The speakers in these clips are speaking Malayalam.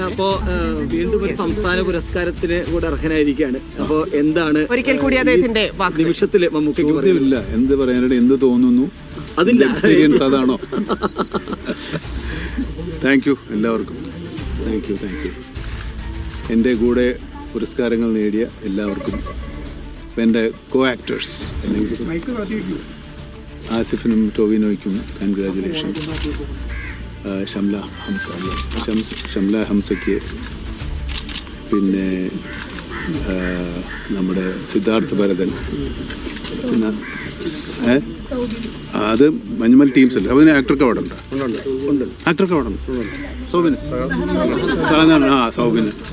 അപ്പോ വീണ്ടും ഒരു സംസ്ഥാന പുരസ്കാരത്തിന് കൂടെ അർഹനായിരിക്കുകയാണ്. അപ്പോ എന്താണ് ഒരിക്കൽ കൂടി അദ്ദേഹത്തിന്റെ നിമിഷത്തില് മമ്മൂക്കയ്ക്ക് ചോദ്യമില്ല, എന്ത് പറയാനായിട്ട് എന്ത് തോന്നുന്നു, അതില്ല എക്സ്പീരിയൻസ് അതാണോ? താങ്ക് യു എല്ലാവർക്കും, താങ്ക് യു. എൻ്റെ കൂടെ പുരസ്കാരങ്ങൾ നേടിയ എല്ലാവർക്കും, എൻ്റെ കോ ആക്ടേഴ്സ് അല്ലെങ്കിൽ ആസിഫിനും ടോവിനോയ്ക്കും കൺഗ്രാജുലേഷൻ. ഷംല ഹംസയ്ക്ക്, പിന്നെ നമ്മുടെ സിദ്ധാർത്ഥ് ഭരതൻ, പിന്നെ അത് മഞ്ഞുമൽ ടീംസ് അല്ലേ, അതിന് ആക്ടർക്ക് അവാർഡ് ഉണ്ട്.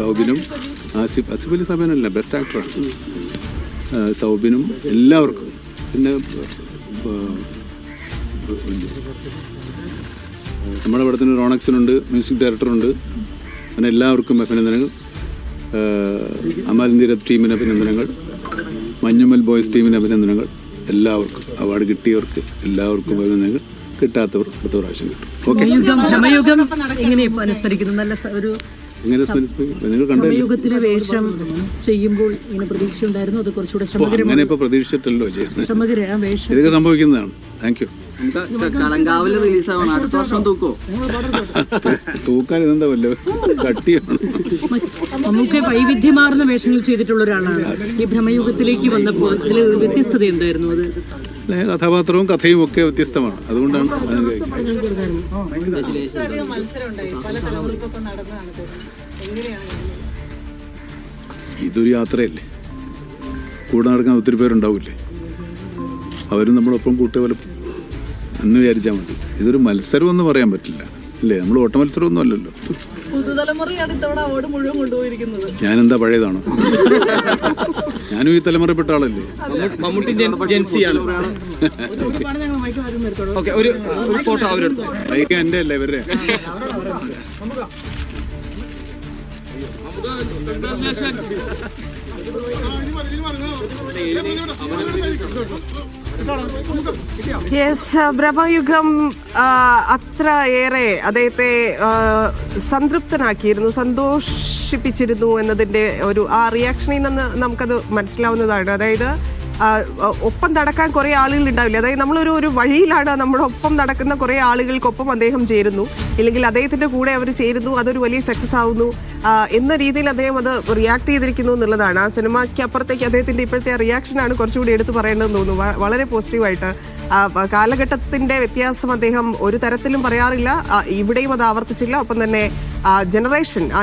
സൗബിനും ആസിഫ് അലി സബാനല്ല, ബെസ്റ്റ് ആക്ടറാണ്. സൗബിനും എല്ലാവർക്കും, പിന്നെ നമ്മുടെ പടത്തിന് റോണക്സിനുണ്ട്, മ്യൂസിക് ഡയറക്ടറുണ്ട്. അങ്ങനെ എല്ലാവർക്കും അഭിനന്ദനങ്ങൾ. അമൽ നീരത് ടീമിന് അഭിനന്ദനങ്ങൾ, മഞ്ഞുമൽ ബോയ്സ് ടീമിന് അഭിനന്ദനങ്ങൾ. എല്ലാവർക്കും അവാർഡ് കിട്ടിയവർക്ക് എല്ലാവർക്കും അഭിനന്ദനങ്ങൾ, കിട്ടാത്തവർ അടുത്ത പ്രാവശ്യം കിട്ടും. ഓക്കെ, യുഗത്തിലെ വേഷം ചെയ്യുമ്പോൾ ഇങ്ങനെ പ്രതീക്ഷ ഉണ്ടായിരുന്നു, അത് കുറച്ചുകൂടെ അങ്ങനെ ഇപ്പൊ പ്രതീക്ഷിച്ചിട്ടല്ലോ ചെയ്യുന്നത്, ഇതൊക്കെ സംഭവിക്കുന്നതാണ്. Thank you. തൂക്കാൻ ഇതെന്താ വല്ലോ കട്ടിയാണ്. നമുക്ക് വൈവിധ്യമാർന്ന വേഷങ്ങൾ ചെയ്തിട്ടുള്ള ഒരാളാണ്. ഈ ഭ്രമയുഗത്തിലേക്ക് വന്നപ്പോൾ അതിൽ വ്യത്യസ്തത എന്തായിരുന്നു? അത് കഥാപാത്രവും കഥയും ഒക്കെ വ്യത്യസ്തമാണ്, അതുകൊണ്ടാണ് ഇതൊരു യാത്രയല്ലേ, കൂടെ നടക്കാൻ ഒത്തിരി പേരുണ്ടാവില്ലേ, അവരും നമ്മളൊപ്പം കൂട്ടുപോലെ എന്ന് വിചാരിച്ചാൽ മതി. ഇതൊരു മത്സരം എന്ന് പറയാൻ പറ്റില്ല അല്ലേ, നമ്മൾ ഓട്ട മത്സരമൊന്നും അല്ലല്ലോ. ഞാനെന്താ പഴയതാണോ? ഞാനും ഈ തലമുറപ്പെട്ട ആളല്ലേ. എന്റെ അല്ലേ ഇവരുടെ. ഭ്രമയുഗം അത്ര ഏറെ അദ്ദേഹത്തെ സംതൃപ്തനാക്കിയിരുന്നു, സന്തോഷിപ്പിച്ചിരുന്നു എന്നതിന്റെ ആ റിയാക്ഷനിൽ നിന്ന് നമുക്കത് മനസ്സിലാവുന്നതാണ്. അതായത് ഒപ്പം നടക്കാൻ കുറെ ആളുകൾ ഉണ്ടാവില്ല, അതായത് നമ്മളൊരു വഴിയിലാണ്, നമ്മുടെ ഒപ്പം നടക്കുന്ന കുറെ ആളുകൾക്കൊപ്പം അദ്ദേഹം ചേരുന്നു, ഇല്ലെങ്കിൽ അദ്ദേഹത്തിന്റെ കൂടെ അവർ ചേരുന്നു, അതൊരു വലിയ സക്സസ് ആവുന്നു എന്ന രീതിയിൽ അദ്ദേഹം അത് റിയാക്ട് ചെയ്തിരിക്കുന്നു എന്നുള്ളതാണ്. ആ സിനിമയ്ക്ക് അപ്പുറത്തേക്ക് അദ്ദേഹത്തിന്റെ ഇപ്പോഴത്തെ റിയാക്ഷനാണ് കുറച്ചുകൂടി എടുത്തു പറയേണ്ടതെന്ന് തോന്നുന്നു. വളരെ പോസിറ്റീവായിട്ട് കാലഘട്ടത്തിന്റെ വ്യത്യാസം അദ്ദേഹം ഒരു തരത്തിലും പറയാറില്ല, ഇവിടെയും അത് ആവർത്തിച്ചില്ല. ഒപ്പം തന്നെ ആ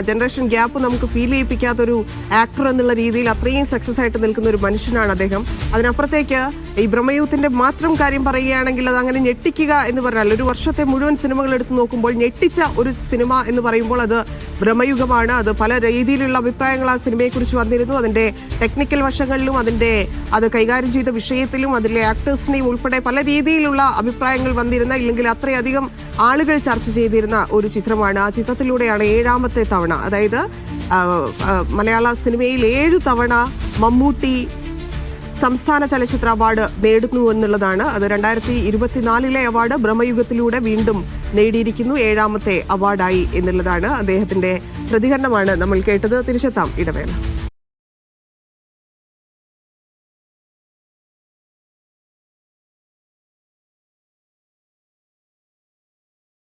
ജനറേഷൻ ഗ്യാപ്പ് നമുക്ക് ഫീൽ ചെയ്യിപ്പിക്കാത്തൊരു ആക്ടർ എന്നുള്ള രീതിയിൽ അത്രയും സക്സസ് ആയിട്ട് നിൽക്കുന്ന ഒരു മനുഷ്യനാണ് അദ്ദേഹം. അതിനപ്പുറത്തേക്ക് ഈ ബ്രഹ്മയുഗത്തിന്റെ മാത്രം കാര്യം പറയുകയാണെങ്കിൽ അത് അങ്ങനെ ഞെട്ടിക്കുക എന്ന് പറഞ്ഞാൽ, ഒരു വർഷത്തെ മുഴുവൻ സിനിമകൾ എടുത്തു നോക്കുമ്പോൾ ഞെട്ടിച്ച ഒരു സിനിമ എന്ന് പറയുമ്പോൾ അത് ബ്രഹ്മയുഗമാണ്. അത് പല രീതിയിലുള്ള അഭിപ്രായങ്ങൾ ആ സിനിമയെക്കുറിച്ച് വന്നിരുന്നു, അതിന്റെ ടെക്നിക്കൽ വശങ്ങളിലും അത് കൈകാര്യം ചെയ്ത വിഷയത്തിലും അതിലെ ആക്ടേഴ്സിനെയും ഉൾപ്പെടെ പല രീതിയിലുള്ള അഭിപ്രായങ്ങൾ വന്നിരുന്ന, ഇല്ലെങ്കിൽ അത്രയധികം ആളുകൾ ചർച്ച ചെയ്തിരുന്ന ഒരു ചിത്രമാണ്. ആ ചിത്രത്തിലൂടെയാണ് 7ാമത്തെ തവണ, അതായത് മലയാള സിനിമയിൽ 7 തവണ മമ്മൂട്ടി സംസ്ഥാന ചലച്ചിത്ര അവാർഡ് നേടുന്നു എന്നുള്ളതാണ്. അത് 2024 അവാർഡ് ബ്രഹ്മയുഗത്തിലൂടെ വീണ്ടും നേടിയിരിക്കുന്നു, 7ാമത്തെ അവാർഡായി എന്നുള്ളതാണ്. അദ്ദേഹത്തിന്റെ പ്രതികരണമാണ് നമ്മൾ കേട്ടത്. തിരിച്ചെത്താം ഇടവേള.